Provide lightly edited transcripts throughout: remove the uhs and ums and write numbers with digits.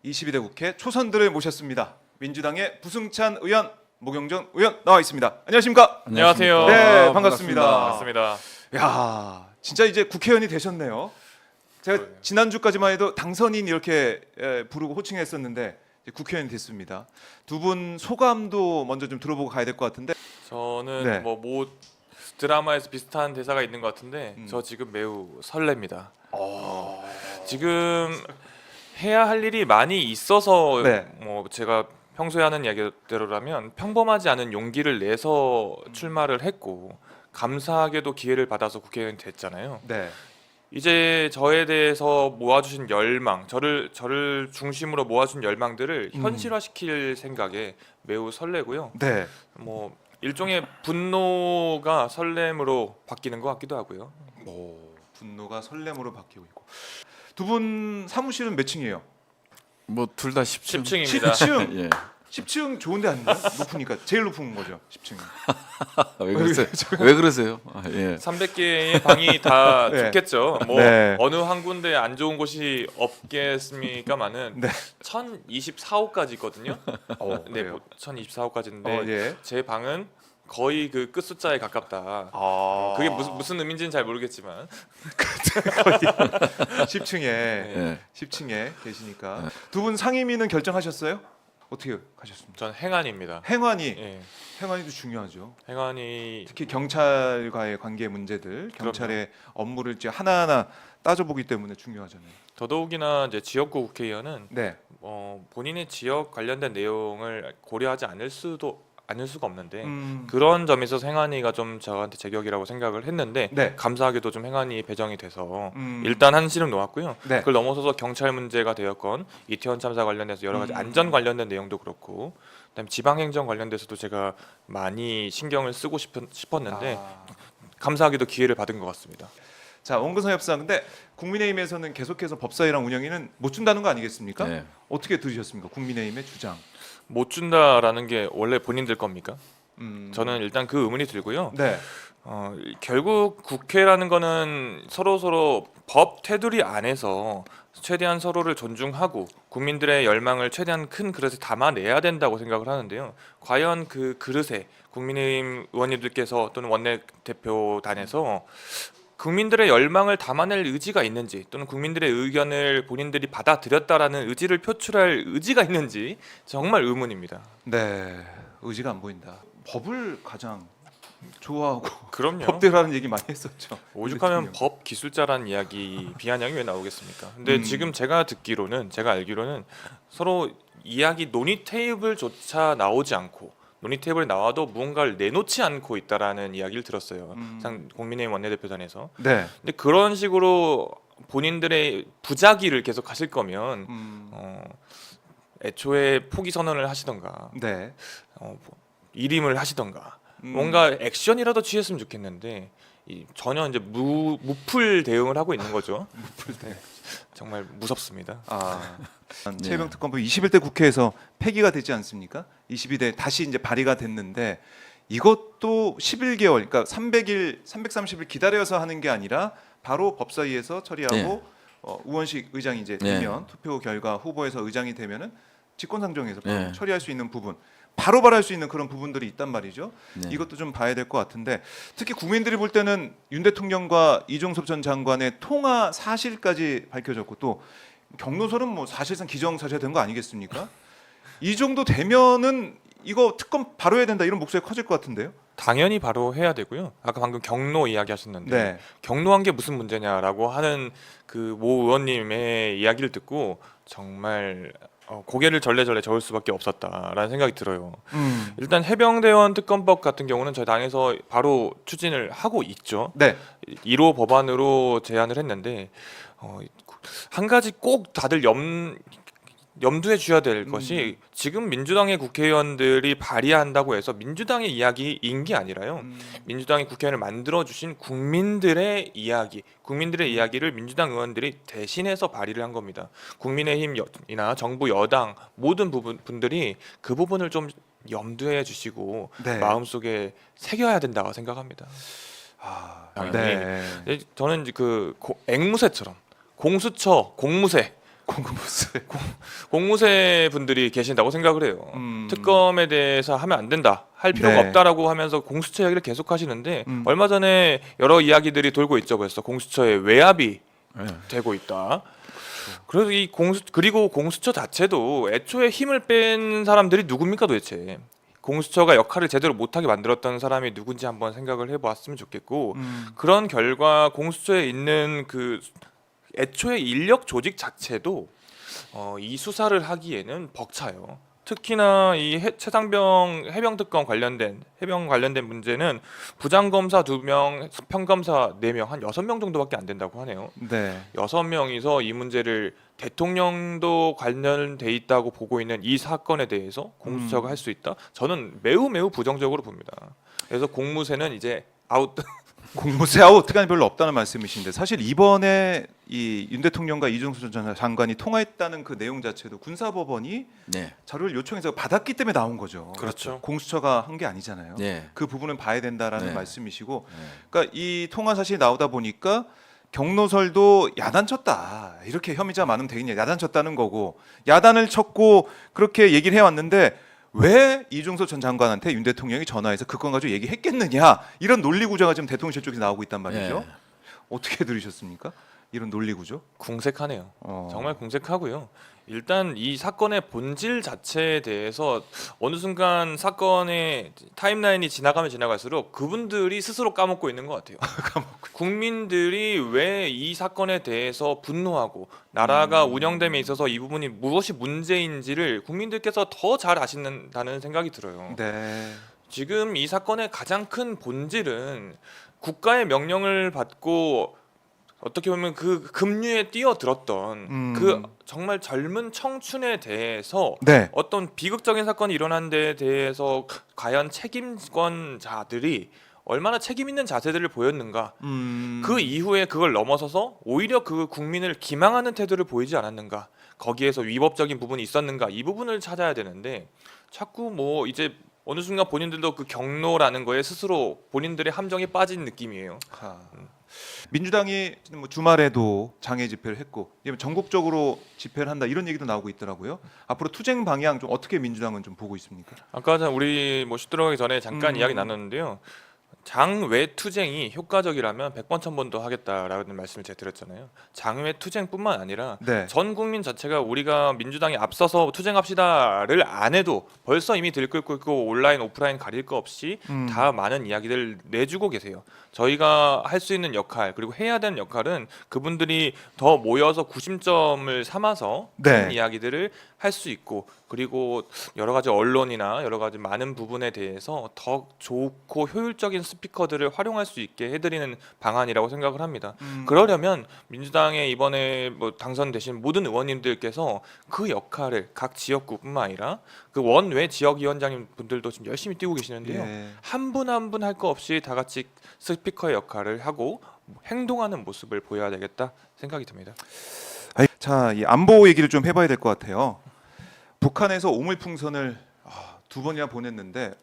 22대 국회 초선들을 모셨습니다. 민주당의 부승찬 의원, 모경정 의원 나와 있습니다. 안녕하십니까? 안녕하세요. 네, 반갑습니다. 반갑습니다. 야, 진짜 이제 국회의원이 되셨네요. 제가 그러네요. 지난주까지만 해도 당선인 이렇게 부르고 호칭했었는데 이제 국회의원이 됐습니다. 두 분 소감도 먼저 좀 들어보고 가야 될 것 같은데. 저는 네. 뭐 드라마에서 비슷한 대사가 있는 것 같은데 저 지금 매우 설렙니다. 지금 해야 할 일이 많이 있어서 네. 뭐 제가 평소에 하는 이야기대로라면 평범하지 않은 용기를 내서 출마를 했고 감사하게도 기회를 받아서 국회의원이 됐잖아요. 네. 이제 저에 대해서 모아주신 열망, 저를 중심으로 모아준 열망들을 현실화시킬 생각에 매우 설레고요. 네. 뭐 일종의 분노가 설렘으로 바뀌는 것 같기도 하고요. 오, 분노가 설렘으로 바뀌고 있고. 두 분 사무실은 몇 층이에요? 뭐 둘 다 10층. 10층입니다. 10층. 예. 10층 좋은데 아니에요? 높으니까 제일 높은 거죠. 10층. 왜 그러세요? 왜 그러세요? 아, 예. 300개의 방이 다 네. 좋겠죠. 뭐 네. 어느 한 군데 안 좋은 곳이 없겠습니까마는 네. 1024호까지 있거든요. 네, 그래요. 뭐 1024호까지인데 예. 제 방은 거의 그 끝 숫자에 가깝다. 그게 무슨 의미인지는 잘 모르겠지만 10층에 예. 10층에 계시니까 두 분 상임위는 결정하셨어요? 어떻게 가셨습니까? 전 행안입니다. 행안위, 예, 행안위도 중요하죠. 행안이 특히 경찰과의 관계 문제들, 경찰의 업무를 이제 하나하나 따져보기 때문에 중요하잖아요. 더더욱이나 이제 지역구 국회의원은 네, 본인의 지역 관련된 내용을 고려하지 않을 수가 없는데 음, 그런 점에서 행안위가 좀 저한테 제격이라고 생각을 했는데 네, 감사하게도 좀 행안위 배정이 돼서 음, 일단 한시름 놓았고요. 네, 그걸 넘어서서 경찰 문제가 되었건 이태원 참사 관련해서 여러 가지 안전 관련된 내용도 그렇고 그다음에 지방행정 관련돼서도 제가 많이 신경을 쓰고 싶었는데 아. 감사하게도 기회를 받은 것 같습니다. 자, 원근성 협상. 근데 국민의힘에서는 계속해서 법사위랑 운영위는 못 준다는 거 아니겠습니까? 예. 어떻게 들으셨습니까? 국민의힘의 주장. 못 준다라는 게 원래 본인들 겁니까? 음, 저는 일단 그 의문이 들고요. 네, 결국 국회라는 거는 서로 법 테두리 안에서 최대한 서로를 존중하고 국민들의 열망을 최대한 큰 그릇에 담아내야 된다고 생각을 하는데요. 과연 그 그릇에 국민의힘 의원님들께서 또는 원내대표단에서 국민들의 열망을 담아낼 의지가 있는지 또는 국민들의 의견을 본인들이 받아들였다라는 의지를 표출할 의지가 있는지 정말 의문입니다. 네, 의지가 안 보인다. 법을 가장 좋아하고 그럼요. 법대로라는 얘기 많이 했었죠. 오죽하면 대통령. 법 기술자라는 이야기 비아냥이 왜 나오겠습니까? 근데 지금 제가 알기로는 서로 이야기 논의 테이블조차 나오지 않고 논의 테이블에 나와도 무언가를 내놓지 않고 있다라는 이야기를 들었어요. 상 국민의힘 원내대표단에서. 네, 근데 그런 식으로 본인들의 부작위를 계속 하실 거면 애초에 포기 선언을 하시던가 네, 뭐 일임을 하시던가 뭔가 액션이라도 취했으면 좋겠는데 전혀 이제 무풀 대응을 하고 있는 거죠. 무풀 대응. 정말 무섭습니다. 아, 최병 특검법 21대 국회에서 폐기가 되지 않습니까? 22대 다시 이제 발의가 됐는데 이것도 11개월, 그러니까 300일, 330일 기다려서 하는 게 아니라 바로 법사위에서 처리하고 네. 우원식 의장이 이제 되면 투표 결과 후보에서 의장이 되면은 직권상정에서 바로 네. 처리할 수 있는 부분. 바로 할 수 있는 그런 부분들이 있단 말이죠. 네. 이것도 좀 봐야 될 것 같은데 특히 국민들이 볼 때는 윤 대통령과 이종섭 전 장관의 통화 사실까지 밝혀졌고 또 경로선은 뭐 사실상 기정사실화 된 거 아니겠습니까? 이 정도 되면은 이거 특검 바로 해야 된다 이런 목소리 커질 것 같은데요. 당연히 바로 해야 되고요. 아까 방금 경로 이야기하셨는데 네. 경로한 게 무슨 문제냐라고 하는 그 모 의원님의 이야기를 듣고 정말 고개를 절레절레 저을 수밖에 없었다라는 생각이 들어요. 일단 해병대원 특검법 같은 경우는 저희 당에서 바로 추진을 하고 있죠. 네. 1호 법안으로 제안을 했는데 한 가지 꼭 다들 염두에 주셔야 될 것이 지금 민주당의 국회의원들이 발의한다고 해서 민주당의 이야기인 게 아니라요. 민주당이 국회의원을 만들어주신 국민들의 이야기를 민주당 의원들이 대신해서 발의를 한 겁니다. 국민의힘이나 정부 여당 모든 분들이 그 부분을 좀 염두해 주시고 네. 마음속에 새겨야 된다고 생각합니다. 아, 당연히. 네. 저는 이제 그 앵무새처럼 공수처, 공무새 공무스. 공무새 분들이 계신다고 생각을 해요. 음. 특검에 대해서 하면 안 된다, 할 필요가 네. 없다라고 하면서 공수처 이야기를 계속 하시는데 음. 얼마 전에 여러 이야기들이 돌고 있죠. 벌써 공수처의 외압이 예. 되고 있다. 그래서 그리고 공수처 자체도 애초에 힘을 뺀 사람들이 누굽니까 도대체? 공수처가 역할을 제대로 못하게 만들었던 사람이 누군지 한번 생각을 해보았으면 좋겠고 그런 결과 공수처에 있는 그 애초에 인력 조직 자체도 이 수사를 하기에는 벅차요. 특히나 이 최상병 해병 관련된 문제는 부장검사 2명, 평검사 4명, 한 6명 정도밖에 안 된다고 하네요. 네. 6명이서 이 문제를 대통령도 관련돼 있다고 보고 있는 이 사건에 대해서 공수처가 할 수 있다? 저는 매우 매우 부정적으로 봅니다. 그래서 공무새는 이제 아웃. 공무새 아웃 특간이 별로 없다는 말씀이신데 사실 이번에 이 윤 대통령과 이종수 전 장관이 통화했다는 그 내용 자체도 군사법원이 네. 자료를 요청해서 받았기 때문에 나온 거죠. 그렇죠. 공수처가 한 게 아니잖아요. 네. 그 부분은 봐야 된다라는 네. 말씀이시고, 네. 그러니까 이 통화 사실이 나오다 보니까 경로설도 야단쳤다 이렇게 혐의자 많으면 되겠냐, 야단쳤다는 거고, 야단을 쳤고 그렇게 얘기를 해왔는데 왜 이종섭 전 장관한테 윤 대통령이 전화해서 그 건 가지고 얘기했겠느냐, 이런 논리 구조가 지금 대통령실 쪽에서 나오고 있단 말이죠. 네. 어떻게 들으셨습니까? 이런 논리 구조? 궁색하네요. 어. 정말 궁색하고요. 일단 이 사건의 본질 자체에 대해서 어느 순간 사건의 타임라인이 지나가면 지나갈수록 그분들이 스스로 까먹고 있는 것 같아요. 국민들이 왜 이 사건에 대해서 분노하고 나라가 운영됨에 있어서 이 부분이 무엇이 문제인지를 국민들께서 더 잘 아신다는 생각이 들어요. 네. 지금 이 사건의 가장 큰 본질은 국가의 명령을 받고 어떻게 보면 그 급류에 뛰어들었던 그 정말 젊은 청춘에 대해서 네. 어떤 비극적인 사건이 일어난 데 대해서 과연 책임권자들이 얼마나 책임 있는 자세들을 보였는가. 그 이후에 그걸 넘어서서 오히려 그 국민을 기망하는 태도를 보이지 않았는가. 거기에서 위법적인 부분이 있었는가. 이 부분을 찾아야 되는데 자꾸 뭐 이제 어느 순간 본인들도 그 경로라는 거에 스스로 본인들의 함정에 빠진 느낌이에요. 민주당이 뭐 주말에도 장애 집회를 했고 전국적으로 집회를 한다 이런 얘기도 나오고 있더라고요. 앞으로 투쟁 방향 좀 어떻게 민주당은 좀 보고 있습니까? 아까 우리 뭐 슛 들어가기 전에 잠깐 이야기 나눴는데요. 장외 투쟁이 효과적이라면 100번 1000번 더 하겠다라는 말씀을 제가 드렸잖아요. 장외 투쟁뿐만 아니라 네. 전 국민 자체가 우리가 민주당이 앞서서 투쟁합시다를 안 해도 벌써 이미 들끓고 있고 온라인 오프라인 가릴 거 없이 다 많은 이야기들 내주고 계세요. 저희가 할 수 있는 역할 그리고 해야 되는 역할은 그분들이 더 모여서 구심점을 삼아서 네. 하는 이야기들을 할 수 있고 그리고 여러 가지 언론이나 여러 가지 많은 부분에 대해서 더 좋고 효율적인 스피커들을 활용할 수 있게 해드리는 방안이라고 생각을 합니다. 그러려면 민주당에 이번에 뭐 당선되신 모든 의원님들께서 그 역할을 각 지역구뿐만 아니라 그 원외 지역위원장님 분들도 지금 열심히 뛰고 계시는데요. 예. 한 분 한 분 할 거 없이 다 같이 스피커의 역할을 하고 행동하는 모습을 보여야 되겠다 생각이 듭니다. 자, 이 안보 얘기를 좀 해봐야 될 것 같아요. 북한에서 오물풍선을 2번이나 보냈는데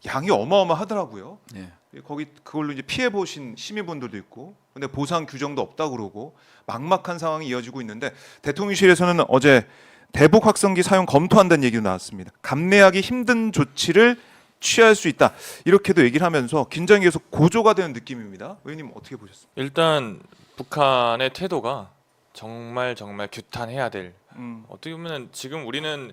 양이 어마어마하더라고요. 네. 거기 그걸로 이제 피해 보신 시민분들도 있고, 근데 보상 규정도 없다 그러고 막막한 상황이 이어지고 있는데 대통령실에서는 어제 대북 확성기 사용 검토한다는 얘기도 나왔습니다. 감내하기 힘든 조치를 취할 수 있다 이렇게도 얘기를 하면서 긴장이 계속 고조가 되는 느낌입니다. 의원님 어떻게 보셨습니까? 일단 북한의 태도가 정말 규탄해야 될 어떻게 보면 지금 우리는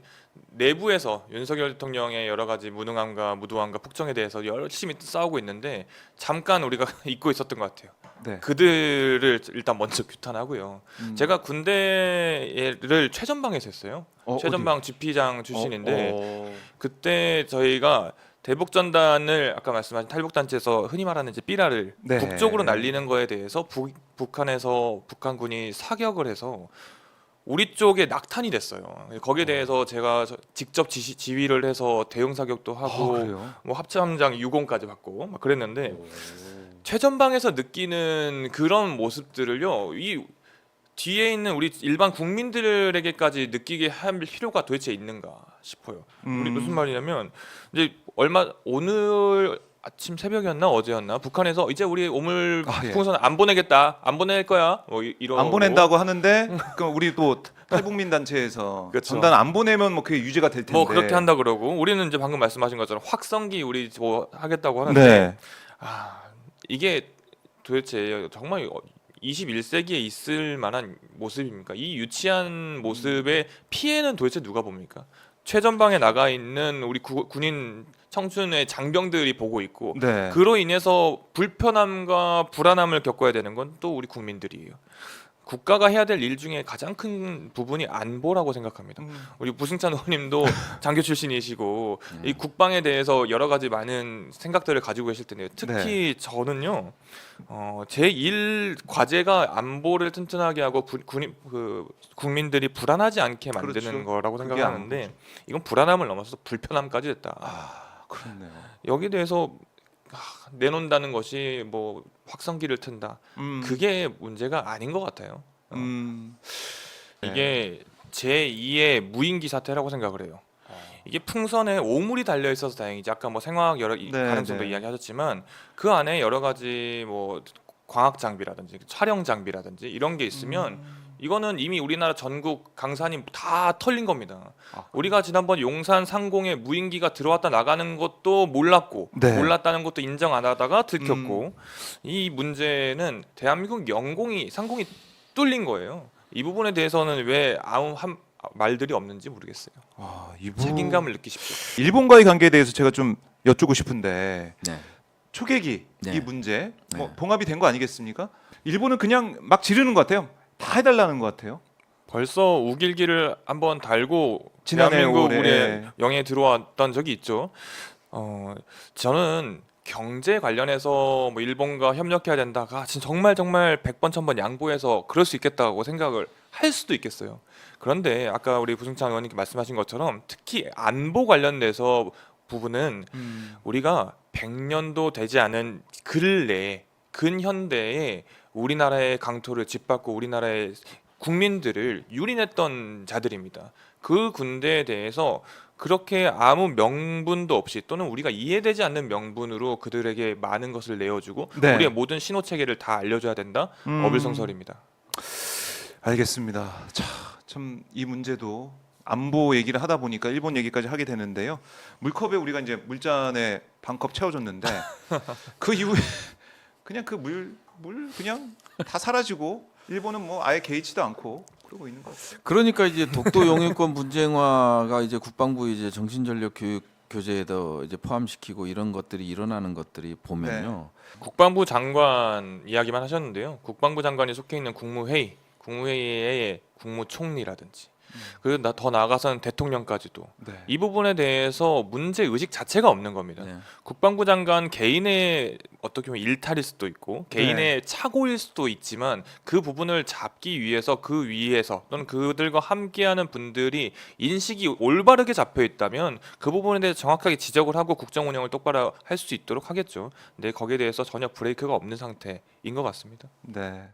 내부에서 윤석열 대통령의 여러 가지 무능함과 무도함과 폭정에 대해서 열심히 싸우고 있는데 잠깐 우리가 잊고 있었던 것 같아요. 네. 그들을 일단 먼저 규탄하고요. 제가 군대를 최전방에서 했어요. 최전방 지피장 출신인데 그때 저희가 대북전단을 아까 말씀하신 탈북단체에서 흔히 말하는 이제 삐라를 네. 북쪽으로 날리는 거에 대해서 북한에서 북한군이 사격을 해서 우리 쪽에 낙탄이 됐어요. 거기에 대해서 제가 직접 지휘를 해서 대응 사격도 하고 그래요? 뭐 합참장 유공까지 받고 막 그랬는데 최전방에서 느끼는 그런 모습들을요. 이 뒤에 있는 우리 일반 국민들에게까지 느끼게 할 필요가 도대체 있는가 싶어요. 우리 무슨 말이냐면 이제 오늘 아침 새벽이었나 어제였나 북한에서 이제 우리 오물 아, 예. 풍선 안 보내겠다, 안 보낼 거야, 뭐 이런 안 보낸다고 하는데 그럼 우리 또 탈북민 단체에서 그쵸. 전단 안 보내면 뭐 그게 유죄가 될 텐데. 뭐 그렇게 한다 그러고 우리는 이제 방금 말씀하신 것처럼 확성기 우리 뭐 하겠다고 하는데 네. 아 이게 도대체 정말 21세기에 있을 만한 모습입니까? 이 유치한 모습의 피해는 도대체 누가 봅니까? 최전방에 나가 있는 우리 군인 청춘의 장병들이 보고 있고 네. 그로 인해서 불편함과 불안함을 겪어야 되는 건 또 우리 국민들이에요. 국가가 해야 될 일 중에 가장 큰 부분이 안보라고 생각합니다. 우리 부승찬 의원님도 장교 출신이시고 이 국방에 대해서 여러 가지 많은 생각들을 가지고 계실 텐데요. 특히 저는요, 제 일 과제가 안보를 튼튼하게 하고 국민들이 불안하지 않게 만드는 그렇죠. 거라고 그게 생각하는데 안보죠. 이건 불안함을 넘어서서 불편함까지 됐다. 아, 그렇네요. 여기 대해서 내놓는다는 것이 뭐 확성기를 튼다. 그게 문제가 아닌 것 같아요. 네. 이게 제2의 무인기 사태라고 생각을 해요. 이게 풍선에 오물이 달려 있어서 다행이지. 아까 뭐 생화학 여러 가능성도 네. 이야기하셨지만 그 안에 여러 가지 뭐 광학 장비라든지 촬영 장비라든지 이런 게 있으면 이거는 이미 우리나라 전국 강산이 다 털린 겁니다. 우리가 지난번 용산 상공에 무인기가 들어왔다 나가는 것도 몰랐고 네. 몰랐다는 것도 인정 안 하다가 들켰고 이 문제는 대한민국 상공이 뚫린 거예요. 이 부분에 대해서는 왜 아무 말들이 없는지 모르겠어요. 아, 책임감을 느끼십시오. 일본과의 관계에 대해서 제가 좀 여쭙고 싶은데 네. 초계기 네. 이 문제 뭐 네. 봉합이 된 거 아니겠습니까? 일본은 그냥 막 지르는 것 같아요. 다 해달라는 것 같아요. 벌써 우길기를 한번 달고 지난해 대한민국 올해. 우리의 영해에 들어왔던 적이 있죠. 저는 경제 관련해서 뭐 일본과 협력해야 된다가 정말 100번 1000번 양보해서 그럴 수 있겠다고 생각을 할 수도 있겠어요. 그런데 아까 우리 부승찬 의원님께 말씀하신 것처럼 특히 안보 관련돼서 부분은 우리가 100년도 되지 않은 근현대에 우리나라의 강토를 짓밟고 우리나라의 국민들을 유린했던 자들입니다. 그 군대에 대해서 그렇게 아무 명분도 없이 또는 우리가 이해되지 않는 명분으로 그들에게 많은 것을 내어주고 네. 우리의 모든 신호 체계를 다 알려줘야 된다. 어불성설입니다. 알겠습니다. 자, 참 이 문제도 안보 얘기를 하다 보니까 일본 얘기까지 하게 되는데요. 물컵에 우리가 이제 물잔에 반컵 채워줬는데 그 이후에 그냥 그 물 그냥 다 사라지고 일본은 뭐 아예 개의치도 않고 그러고 있는 것 같아요. 그러니까 이제 독도 영유권 분쟁화가 이제 국방부 이제 정신전력 교육 교재에다 이제 포함시키고 이런 것들이 일어나는 것들이 보면요. 국방부 장관 이야기만 하셨는데요. 국방부 장관이 속해 있는 국무회의의 국무총리라든지 그리고 더 나아가서는 대통령까지도 네. 이 부분에 대해서 문제 의식 자체가 없는 겁니다. 네. 국방부 장관 개인의 어떻게 보면 일탈일 수도 있고 개인의 착오일 수도 있지만 그 부분을 잡기 위해서 그 위에서 또는 그들과 함께하는 분들이 인식이 올바르게 잡혀 있다면 그 부분에 대해서 정확하게 지적을 하고 국정 운영을 똑바로 할 수 있도록 하겠죠. 근데 거기에 대해서 전혀 브레이크가 없는 상태인 것 같습니다. 네.